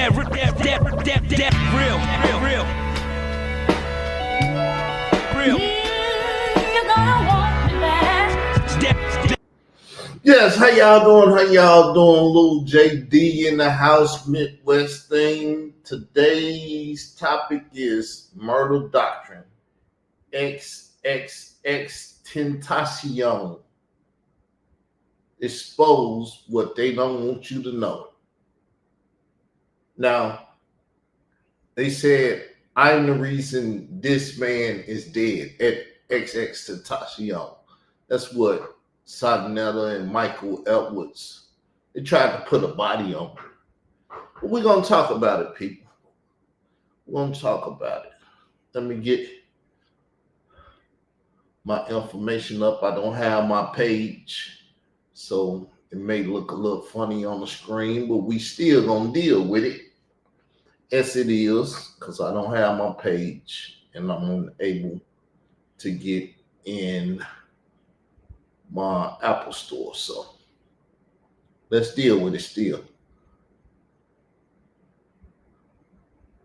Yes, how y'all doing? How y'all doing? Little JD in the house, Midwest thing. Today's topic is Murder Doctrine XXXTENTACION. Expose what they don't want you to know. Now, they said, I'm the reason this man is dead at XXXTENTACION. That's what Sadnetta and Michael Edwards, they tried to put a body on him. But we're going to talk about it, people. We're going to talk about it. Let me get my information up. I don't have my page, so it may look a little funny on the screen, but we still going to deal with it as it is, because I don't have my page and I'm unable to get in my Apple store. So let's deal with it still.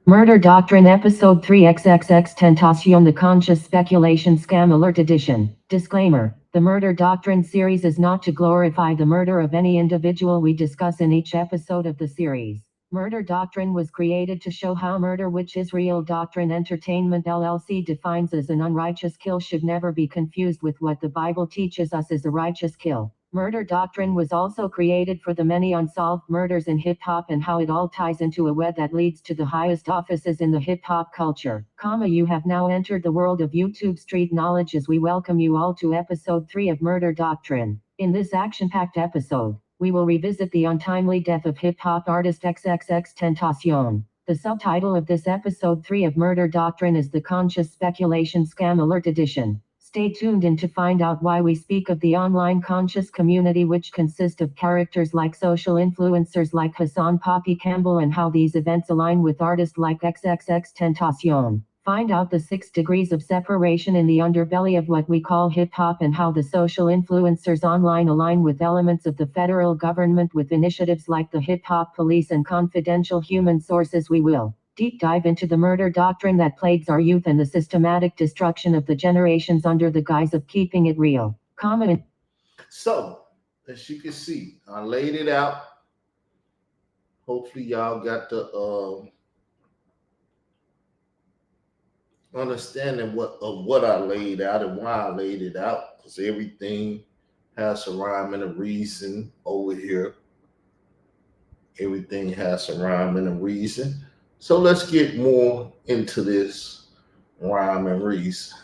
Murder Doctrine Episode 3 XXXTentacion, the Conscious Speculation Scam Alert Edition. Disclaimer: the Murder Doctrine series is not to glorify the murder of any individual we discuss in each episode of the series. Murder Doctrine was created to show how murder, which Israel Doctrine Entertainment LLC defines as an unrighteous kill, should never be confused with what the Bible teaches us is a righteous kill. Murder Doctrine was also created for the many unsolved murders in hip-hop and how it all ties into a web that leads to the highest offices in the hip-hop culture. You have now entered the world of YouTube street knowledge as we welcome you all to Episode 3 of Murder Doctrine. In this action-packed episode, we will revisit the untimely death of hip-hop artist XXXTentacion. The subtitle of this Episode 3 of Murder Doctrine is The Conscious Speculation Scam Alert Edition. Stay tuned in to find out why we speak of the online conscious community, which consists of characters like social influencers like Hassan Poppy Campbell, and how these events align with artists like XXXTentacion. Find out the 6 degrees of separation in the underbelly of what we call hip-hop, and how the social influencers online align with elements of the federal government with initiatives like the hip-hop police and confidential human sources. We will deep dive into the murder doctrine that plagues our youth and the systematic destruction of the generations under the guise of keeping it real. So, as you can see, I laid it out. Hopefully y'all got the understanding of what I laid out and why I laid it out, because everything has a rhyme and a reason over here. Everything has a rhyme and a reason. So let's get more into this rhyme and reason.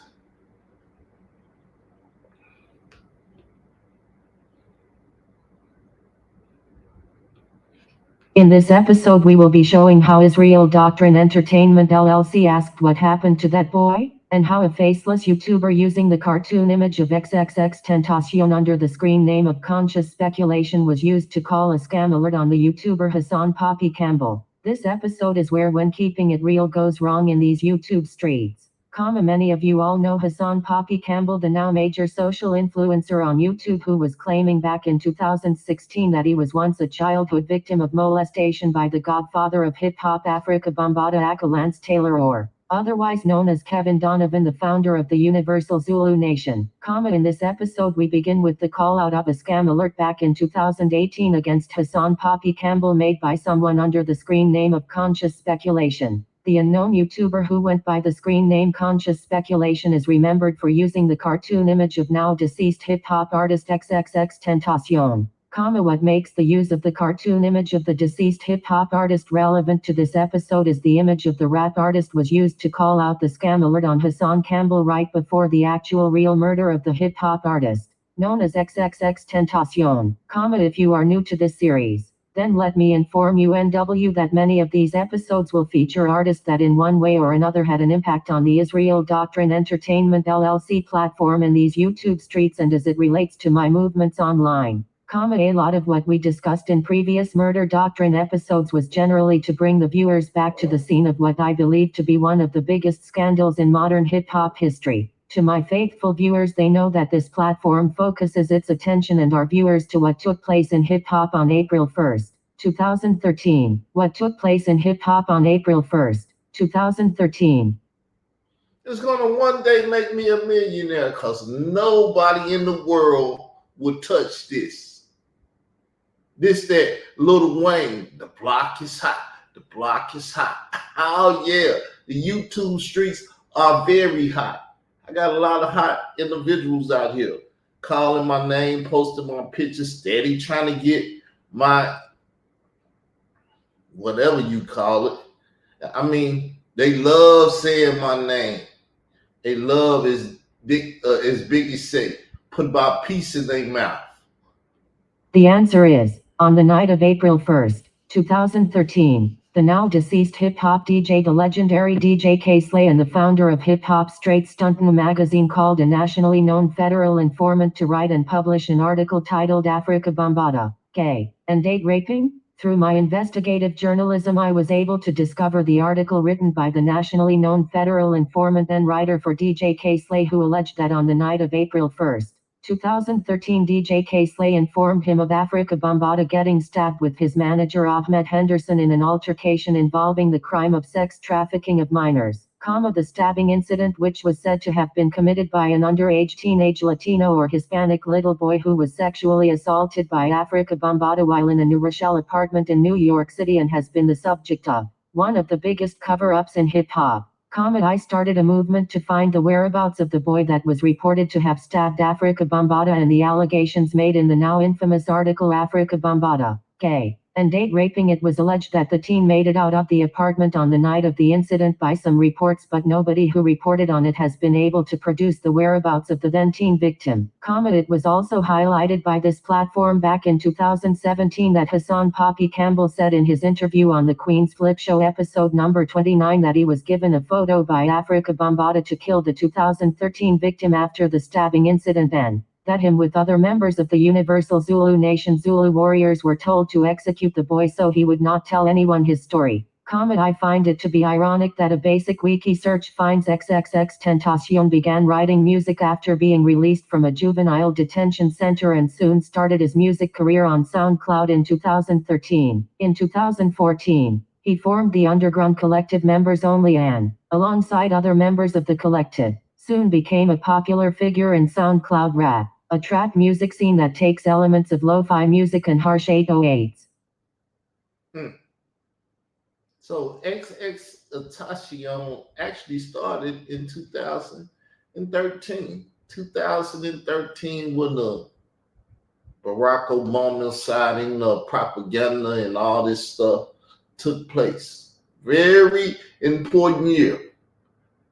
In this episode, we will be showing how Israel Doctrine Entertainment LLC asked what happened to that boy, and how a faceless YouTuber using the cartoon image of XXXTentacion under the screen name of Conscious Speculation was used to call a scam alert on the YouTuber Hassan Poppy Campbell. This episode is where when keeping it real goes wrong in these YouTube streets. Many of you all know Hassan Poppy Campbell, the now major social influencer on YouTube, who was claiming back in 2016 that he was once a childhood victim of molestation by the godfather of hip-hop Africa Bambaataa Aka Lance Taylor, or otherwise known as Kevin Donovan, the founder of the Universal Zulu Nation. In this episode we begin with the call out of a scam alert back in 2018 against Hassan Poppy Campbell made by someone under the screen name of Conscious Speculation. The unknown YouTuber who went by the screen name Conscious Speculation is remembered for using the cartoon image of now deceased hip-hop artist XXXTentacion. What makes the use of the cartoon image of the deceased hip-hop artist relevant to this episode is the image of the rap artist was used to call out the scam alert on Hassan Campbell right before the actual real murder of the hip-hop artist, known as XXXTentacion. If you are new to this series, then let me inform you that many of these episodes will feature artists that in one way or another had an impact on the Israel Doctrine Entertainment LLC platform and these YouTube streets, and as it relates to my movements online. A lot of what we discussed in previous Murder Doctrine episodes was generally to bring the viewers back to the scene of what I believe to be one of the biggest scandals in modern hip-hop history. To my faithful viewers, they know that this platform focuses its attention and our viewers to what took place in hip-hop on April 1st, 2013. What took place in hip hop on April 1st, 2013? It's gonna one day make me a millionaire because nobody in the world would touch this. This, that Lil Wayne, the block is hot. The block is hot. Oh yeah, the YouTube streets are very hot. I got a lot of hot individuals out here calling my name, posting my pictures, steady trying to get my whatever you call it. I mean, they love saying my name. They love as Biggie say, put about peace in their mouth. The answer is, on the night of April 1st, 2013, the now deceased hip-hop DJ, the legendary DJ K-Slay, and the founder of hip-hop Straight Stuntin' magazine, called a nationally known federal informant to write and publish an article titled Africa Bambaataa, Gay and Date Raping? Through my investigative journalism, I was able to discover the article written by the nationally known federal informant and writer for DJ K-Slay, who alleged that on the night of April 1st, 2013, DJ K-Slay informed him of Africa Bambaataa getting stabbed with his manager Ahmed Henderson in an altercation involving the crime of sex trafficking of minors, the stabbing incident, which was said to have been committed by an underage teenage Latino or Hispanic little boy who was sexually assaulted by Africa Bambaataa while in a New Rochelle apartment in New York City, and has been the subject of one of the biggest cover-ups in hip-hop. I started a movement to find the whereabouts of the boy that was reported to have stabbed Africa Bambaataa, and the allegations made in the now infamous article Africa Bambaataa, Gay and Date Raping. It was alleged that the teen made it out of the apartment on the night of the incident by some reports, but nobody who reported on it has been able to produce the whereabouts of the then teen victim. It was also highlighted by this platform back in 2017 that Hassan Poppy Campbell said in his interview on the Queen's Flip Show episode number 29 that he was given a photo by Africa Bambaataa to kill the 2013 victim after the stabbing incident, and that him with other members of the Universal Zulu Nation Zulu warriors were told to execute the boy so he would not tell anyone his story. I find it to be ironic that a basic wiki search finds XXXTENTACION began writing music after being released from a juvenile detention center and soon started his music career on SoundCloud in 2013. In 2014, he formed the underground collective Members Only and, alongside other members of the collective, soon became a popular figure in SoundCloud rap, a trap music scene that takes elements of lo-fi music and harsh 808s. So XXXTENTACION actually started in 2013. 2013 when the Barack Obama signing, the propaganda and all this stuff took place. Very important year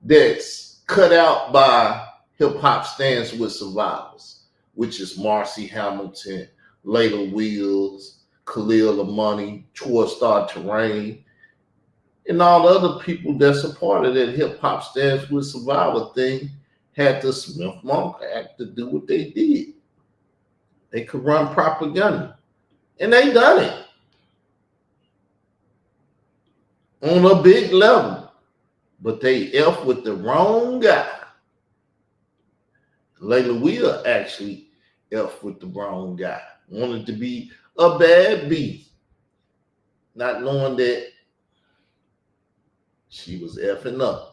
that's cut out by Hip Hop Stands with Survivors, which is Marcy Hamilton, Layla Wills, Khalil Amani, Troy Star Terrain, and all the other people that's a part of that Hip Hop Stands with Survivor thing had the Smith-Monk Act to do what they did. They could run propaganda, and they done it on a big level, but they F with the wrong guy. Layla Will actually F with the wrong guy. Wanted to be a bad bee, not knowing that she was effing up.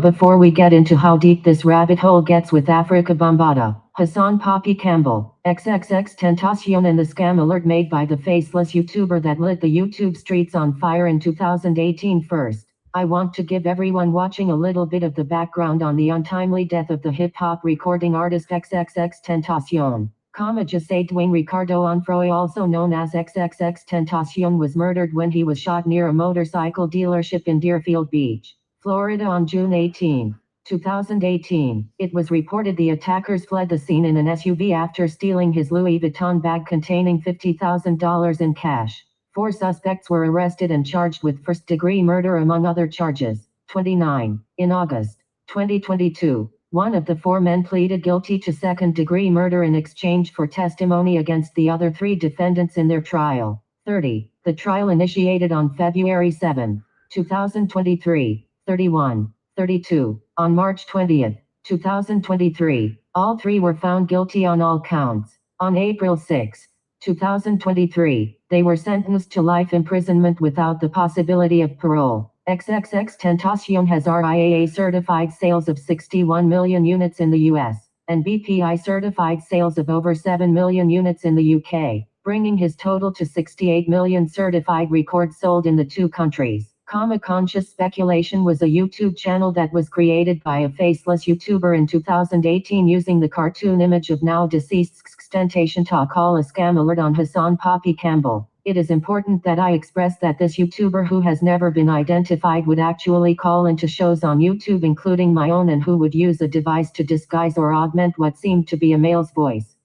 Before we get into how deep this rabbit hole gets with Africa Bambaataa, Hassan Poppy Campbell, XXXTENTACION, and the scam alert made by the faceless YouTuber that lit the YouTube streets on fire in 2018. First, I want to give everyone watching a little bit of the background on the untimely death of the hip-hop recording artist XXXTENTACION. Jose Dwayne Ricardo Onfroy, also known as XXXTENTACION, was murdered when he was shot near a motorcycle dealership in Deerfield Beach, Florida on June 18, 2018. It was reported the attackers fled the scene in an SUV after stealing his Louis Vuitton bag containing $50,000 in cash. 4 suspects were arrested and charged with first-degree murder among other charges. 29. In August 2022, one of the 4 men pleaded guilty to second-degree murder in exchange for testimony against the other 3 defendants in their trial. 30. The trial initiated on February 7, 2023. 31. 32. On March 20, 2023, all 3 were found guilty on all counts. On April 6, 2023. They were sentenced to life imprisonment without the possibility of parole. XXXTentacion has RIAA certified sales of 61 million units in the US, and BPI certified sales of over 7 million units in the UK, bringing his total to 68 million certified records sold in the two countries. Conscious Speculation was a YouTube channel that was created by a faceless YouTuber in 2018 using the cartoon image of now deceased XXXTentacion to call a scam alert on Hassan Poppy Campbell. It is important that I express that this YouTuber who has never been identified would actually call into shows on YouTube including my own and who would use a device to disguise or augment what seemed to be a male's voice.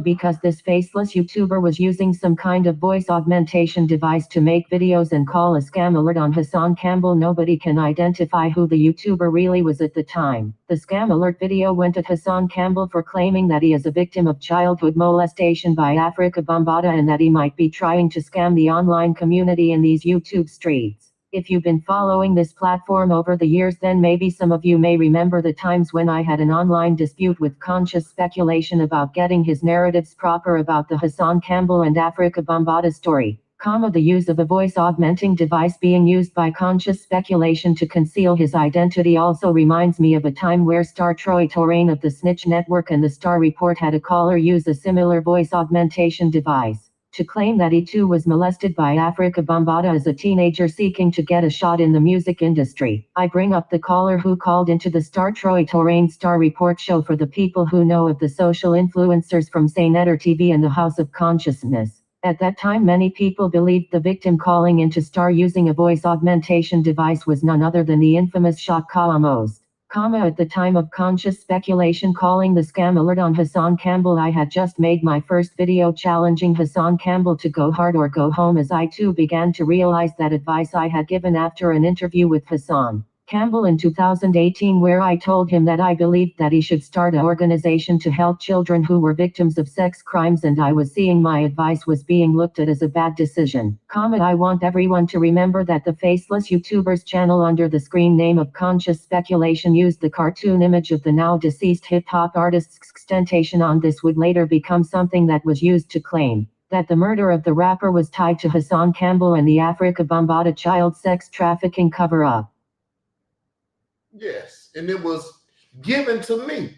Because this faceless YouTuber was using some kind of voice augmentation device to make videos and call a scam alert on Hassan Campbell, nobody can identify who the YouTuber really was at the time. The scam alert video went at Hassan Campbell for claiming that he is a victim of childhood molestation by Africa Bambaataa and that he might be trying to scam the online community in these YouTube streets. If you've been following this platform over the years, then maybe some of you may remember the times when I had an online dispute with Conscious Speculation about getting his narratives proper about the Hassan Campbell and Africa Bambaataa story. The use of a voice augmenting device being used by Conscious Speculation to conceal his identity also reminds me of a time where Star Troy Torain of the Snitch Network and the Star Report had a caller use a similar voice augmentation device to claim that he too was molested by Africa Bambaataa as a teenager seeking to get a shot in the music industry. I bring up the caller who called into the Star Troy Torain Star Report show for the people who know of the social influencers from Say Netter TV and the House of Consciousness. At that time many people believed the victim calling into Star using a voice augmentation device was none other than the infamous Shaka Amos. At the time of Conscious Speculation calling the scam alert on Hassan Campbell, I had just made my first video challenging Hassan Campbell to go hard or go home, as I too began to realize that advice I had given after an interview with Hassan Campbell in 2018, where I told him that I believed that he should start an organization to help children who were victims of sex crimes, and I was seeing my advice was being looked at as a bad decision. I want everyone to remember that the faceless YouTuber's channel under the screen name of Conscious Speculation used the cartoon image of the now deceased hip-hop artist XXXTentacion on this would later become something that was used to claim that the murder of the rapper was tied to Hassan Campbell and the Africa Bambaataa child sex trafficking cover-up. Yes, and it was given to me.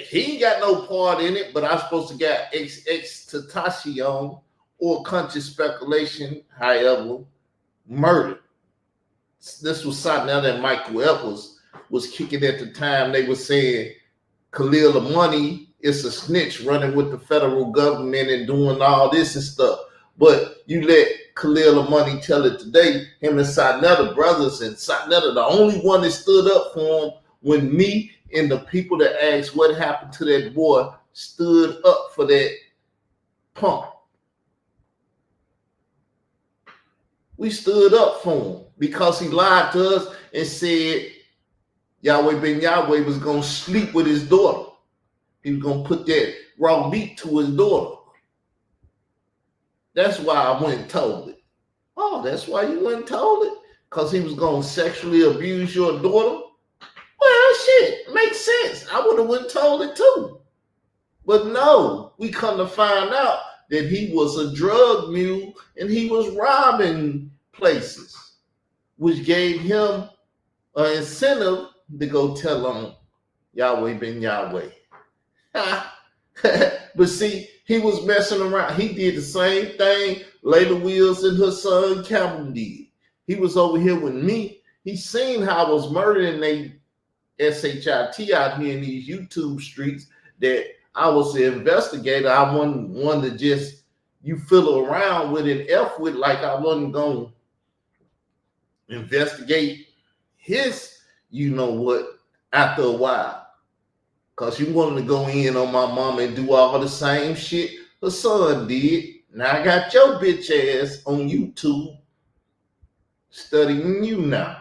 He ain't got no part in it, but I'm supposed to get XXXTentacion or Conscious Speculation, however, murdered. This was something that Michael Epps was kicking at the time. They were saying Khalil the Money is a snitch running with the federal government and doing all this and stuff. But you let Khalil the Money tell it today. Him and Satnetta brothers, and Satnetta the only one that stood up for him when me and the people that asked what happened to that boy stood up for that punk. We stood up for him because he lied to us and said Yahweh Ben Yahweh was going to sleep with his daughter. He was going to put that raw meat to his daughter. That's why I went and told it. Oh, that's why you went and told it? Because he was going to sexually abuse your daughter? Well, shit, makes sense. I would have went and told it too. But no, we come to find out that he was a drug mule and he was robbing places, which gave him an incentive to go tell on Yahweh Ben Yahweh. But see, he was messing around. He did the same thing Layla Wills and her son Campbell did. He was over here with me. He seen how I was murdering they SHIT out here in these YouTube streets, that I was the investigator. I wasn't one to just you fiddle around with and F with, like I wasn't going to investigate his, you know what, after a while. Because you wanted to go in on my mama and do all the same shit her son did. Now I got your bitch ass on YouTube studying you now.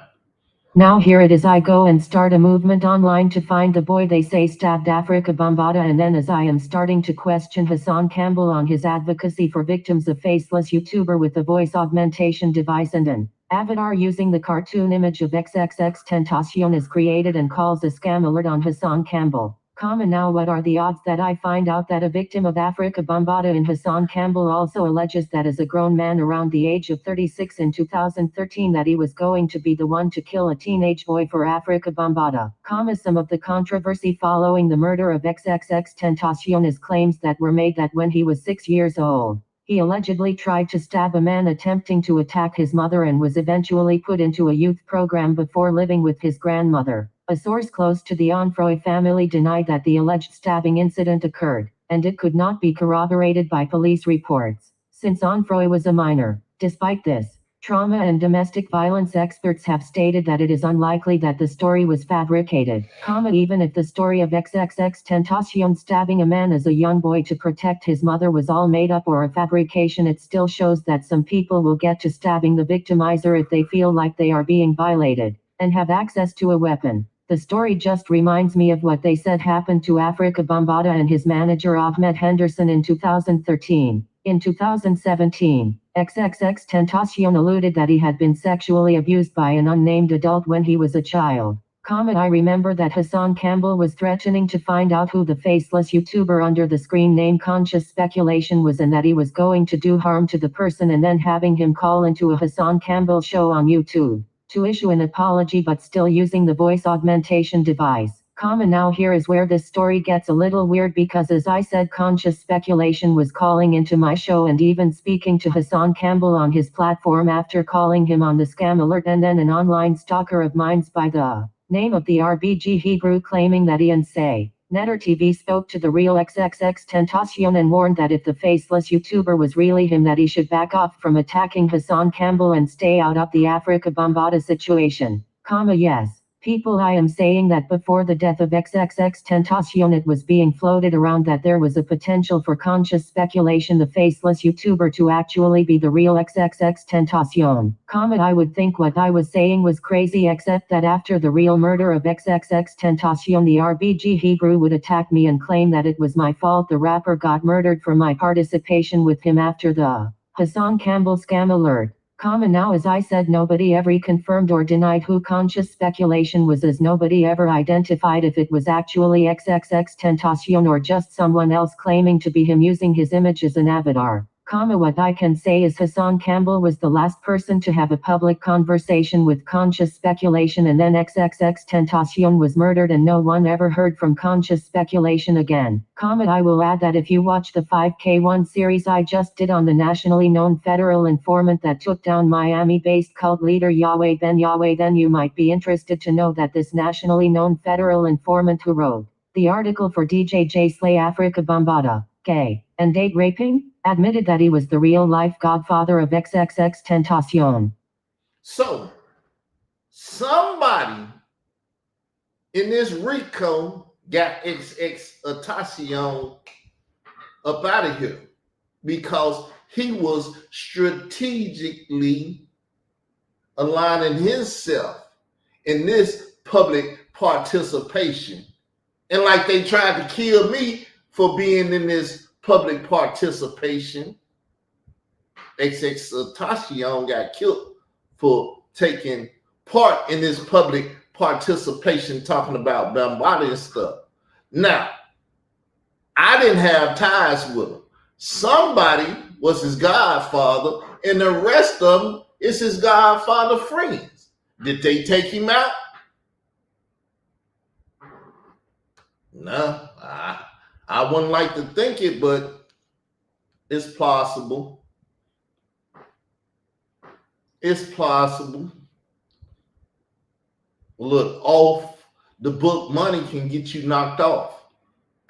Now here it is, I go and start a movement online to find the boy they say stabbed Africa Bambaataa, and then as I am starting to question Hassan Campbell on his advocacy for victims of faceless YouTuber with a voice augmentation device and an avatar using the cartoon image of XXXTentacion is created and calls a scam alert on Hassan Campbell. Now what are the odds that I find out that a victim of Africa Bambaataa in Hassan Campbell also alleges that as a grown man around the age of 36 in 2013 that he was going to be the one to kill a teenage boy for Africa Bambaataa. Some of the controversy following the murder of XXXTentacion is claims that were made that when he was 6 years old, he allegedly tried to stab a man attempting to attack his mother and was eventually put into a youth program before living with his grandmother. A source close to the Onfroy family denied that the alleged stabbing incident occurred, and it could not be corroborated by police reports, since Onfroy was a minor. Despite this, trauma and domestic violence experts have stated that it is unlikely that the story was fabricated, even if the story of XXXTentacion stabbing a man as a young boy to protect his mother was all made up or a fabrication. It still shows that some people will get to stabbing the victimizer if they feel like they are being violated, and have access to a weapon. The story just reminds me of what they said happened to Africa Bambaataa and his manager Ahmed Henderson in 2013. In 2017, XXXTentacion alluded that he had been sexually abused by an unnamed adult when he was a child. I remember that Hassan Campbell was threatening to find out who the faceless YouTuber under the screen name Conscious Speculation was and that he was going to do harm to the person and then having him call into a Hassan Campbell show on YouTube to issue an apology but still using the voice augmentation device. Now here is where this story gets a little weird because as I said, Conscious Speculation was calling into my show and even speaking to Hassan Campbell on his platform after calling him on the scam alert, and then an online stalker of mine by the name of the RBG Hebrew claiming that Ian Say Netter TV spoke to the real XXXTentacion and warned that if the faceless YouTuber was really him that he should back off from attacking Hassan Campbell and stay out of the Africa Bambaataa situation. Yes. People, I am saying that before the death of XXXTentacion it was being floated around that there was a potential for Conscious Speculation, the faceless YouTuber, to actually be the real XXXTentacion. I would think what I was saying was crazy, except that after the real murder of XXXTentacion the RBG Hebrew would attack me and claim that it was my fault the rapper got murdered for my participation with him after the Hassan Campbell scam alert. Now as I said, nobody ever confirmed or denied who Conscious Speculation was, as nobody ever identified if it was actually XXXTentacion or just someone else claiming to be him using his image as an avatar. What I can say is Hassan Campbell was the last person to have a public conversation with Conscious Speculation, and then XXXTentacion was murdered and no one ever heard from Conscious Speculation again. I will add that if you watch the 5K1 series I just did on the nationally known federal informant that took down Miami-based cult leader Yahweh, then you might be interested to know that this nationally known federal informant who wrote the article for DJ J Slay Africa Bambaataa, gay, and date raping, admitted that he was the real-life godfather of XXXTentacion. So, somebody in this RICO got XXXTentacion up out of here because he was strategically aligning himself in this public participation. And like they tried to kill me for being in this public participation, XXXTentacion got killed for taking part in this public participation, talking about Bambaataa and stuff. Now, I didn't have ties with him. Somebody was his godfather, and the rest of them is his godfather friends. Did they take him out? No, I wouldn't like to think it, but it's plausible. It's plausible. Look, off the book money can get you knocked off.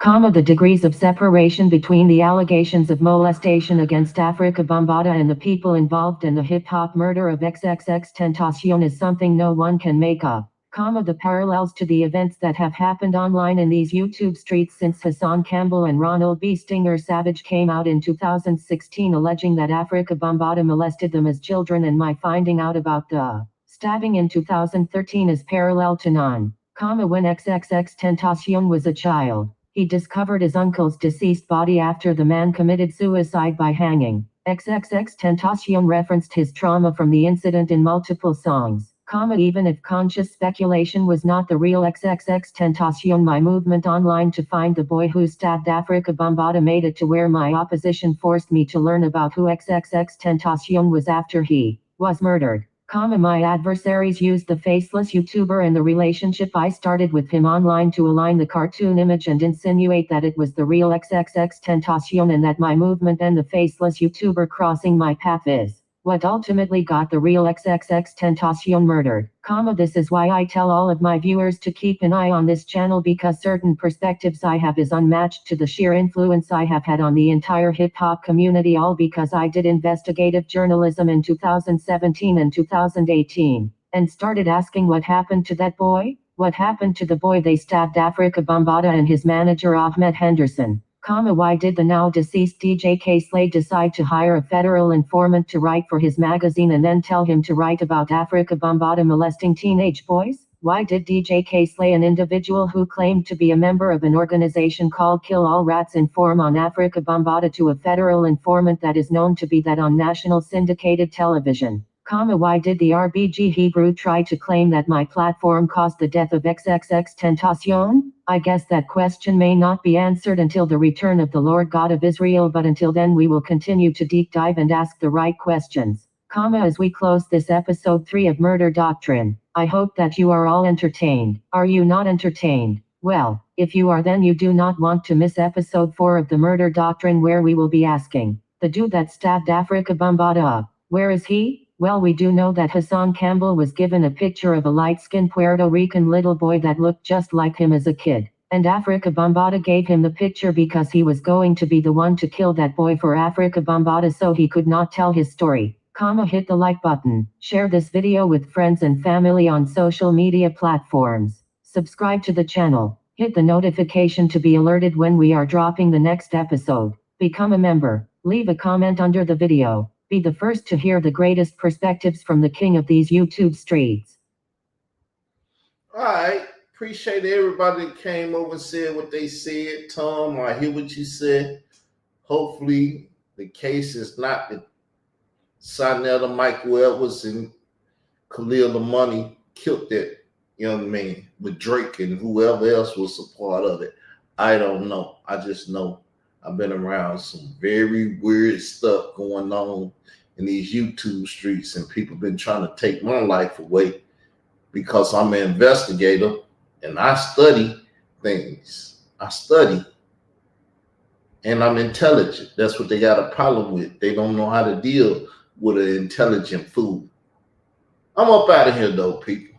The degrees of separation between the allegations of molestation against Africa Bambaataa and the people involved in the hip-hop murder of XXXTentacion is something no one can make up. The parallels to the events that have happened online in these YouTube streets since Hassan Campbell and Ronald B. Stinger Savage came out in 2016 alleging that Africa Bambaataa molested them as children, and my finding out about the stabbing in 2013 is parallel to none. When XXXTentacion was a child, he discovered his uncle's deceased body after the man committed suicide by hanging. XXXTentacion referenced his trauma from the incident in multiple songs. Even if conscious speculation was not the real XXXTentacion, my movement online to find the boy who stabbed Africa Bambaataa made it to where my opposition forced me to learn about who XXXTentacion was after he was murdered. My adversaries used the faceless YouTuber and the relationship I started with him online to align the cartoon image and insinuate that it was the real XXXTentacion and that my movement and the faceless YouTuber crossing my path is what ultimately got the real XXXTentacion murdered. This is why I tell all of my viewers to keep an eye on this channel, because certain perspectives I have is unmatched to the sheer influence I have had on the entire hip-hop community, all because I did investigative journalism in 2017 and 2018, and started asking what happened to that boy? What happened to the boy they stabbed, Africa Bambaataa and his manager Ahmed Henderson? Why did the now deceased DJ K-Slay decide to hire a federal informant to write for his magazine and then tell him to write about Africa Bambaataa molesting teenage boys? Why did DJ K-Slay, an individual who claimed to be a member of an organization called Kill All Rats, inform on Africa Bambaataa to a federal informant that is known to be that on national syndicated television? Why did the RBG Hebrew try to claim that my platform caused the death of XXXTentacion? I guess that question may not be answered until the return of the Lord God of Israel, but until then we will continue to deep dive and ask the right questions. As we close this episode 3 of Murder Doctrine, I hope that you are all entertained. Are you not entertained? Well, if you are, then you do not want to miss episode 4 of the Murder Doctrine, where we will be asking the dude that stabbed Africa Bambaataa, where is he? Well, we do know that Hassan Campbell was given a picture of a light-skinned Puerto Rican little boy that looked just like him as a kid. And Africa Bambaataa gave him the picture because he was going to be the one to kill that boy for Africa Bambaataa, so he could not tell his story. Hit the like button. Share this video with friends and family on social media platforms. Subscribe to the channel. Hit the notification to be alerted when we are dropping the next episode. Become a member. Leave a comment under the video. Be the first to hear the greatest perspectives from the king of these YouTube streets. All right. Appreciate everybody that came over and said what they said. Tom, I hear what you said. Hopefully the case is not that Sonetta, Michael Edwards, and Khalil the Money killed that young man with Drake and whoever else was a part of it. I don't know. I just know I've been around some very weird stuff going on in these YouTube streets, and people been trying to take my life away because I'm an investigator and I study things. I study and I'm intelligent. That's what they got a problem with. They don't know how to deal with an intelligent fool. I'm up out of here though, people.